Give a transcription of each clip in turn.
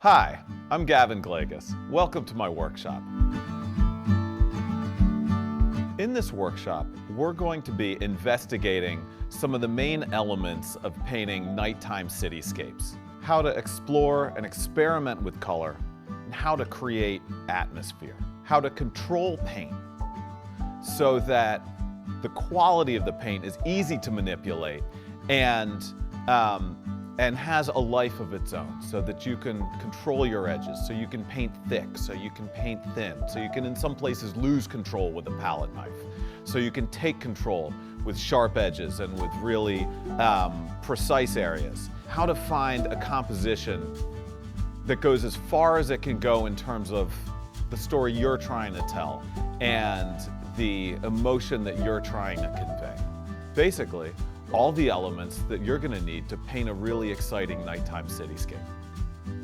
Hi, I'm Gavin Glakas. Welcome to my workshop. In this workshop, we're going to be investigating some of the main elements of painting nighttime cityscapes. How to explore and experiment with color, and how to create atmosphere. How to control paint so that the quality of the paint is easy to manipulate and has a life of its own, so that you can control your edges, so you can paint thick, so you can paint thin, so you can in some places lose control with a palette knife, so you can take control with sharp edges and with really precise areas. How to find a composition that goes as far as it can go in terms of the story you're trying to tell and the emotion that you're trying to convey. Basically, all the elements that you're going to need to paint a really exciting nighttime cityscape.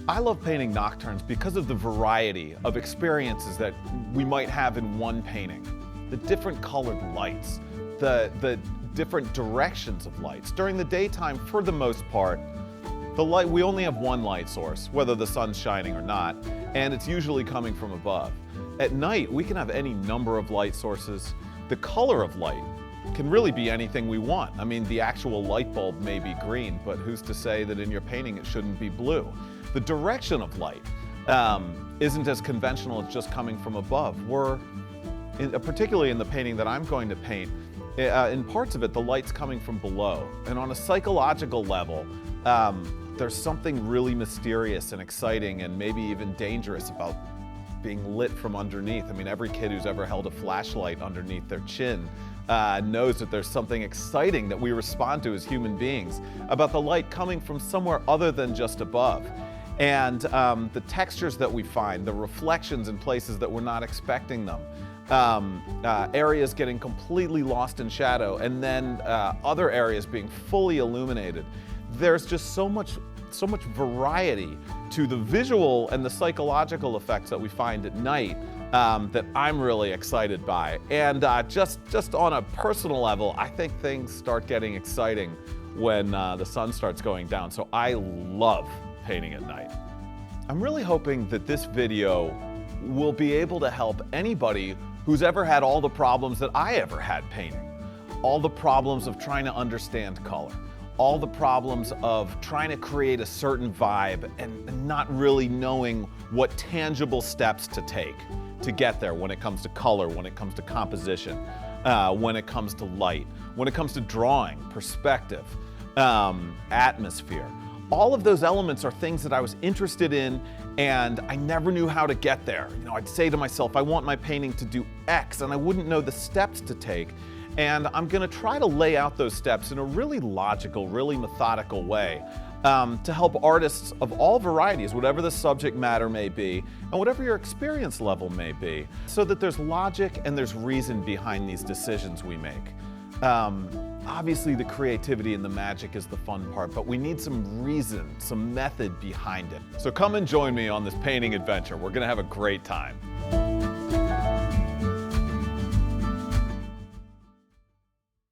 I love painting nocturnes because of the variety of experiences that we might have in one painting. The different colored lights, the different directions of lights. During the daytime, for the most part, we only have one light source, whether the sun's shining or not, and it's usually coming from above. At night, we can have any number of light sources. The color of light can really be anything we want. I mean, the actual light bulb may be green, but who's to say that in your painting it shouldn't be blue? The direction of light isn't as conventional as just coming from above. Particularly in the painting that I'm going to paint, in parts of it, the light's coming from below. And on a psychological level, there's something really mysterious and exciting and maybe even dangerous about being lit from underneath. I mean, every kid who's ever held a flashlight underneath their chin knows that there's something exciting that we respond to as human beings about the light coming from somewhere other than just above. And the textures that we find, the reflections in places that we're not expecting them, areas getting completely lost in shadow, and then other areas being fully illuminated. There's just so much variety to the visual and the psychological effects that we find at night that I'm really excited by. And just on a personal level, I think things start getting exciting when the sun starts going down. So I love painting at night. I'm really hoping that this video will be able to help anybody who's ever had all the problems that I ever had painting. All the problems of trying to understand color. All the problems of trying to create a certain vibe and not really knowing what tangible steps to take to get there when it comes to color, when it comes to composition, when it comes to light, when it comes to drawing, perspective, atmosphere. All of those elements are things that I was interested in and I never knew how to get there. You know, I'd say to myself, I want my painting to do X, and I wouldn't know the steps to take. And I'm going to try to lay out those steps in a really logical, really methodical way to help artists of all varieties, whatever the subject matter may be, and whatever your experience level may be, so that there's logic and there's reason behind these decisions we make. Obviously, the creativity and the magic is the fun part, but we need some reason, some method behind it. So come and join me on this painting adventure. We're going to have a great time.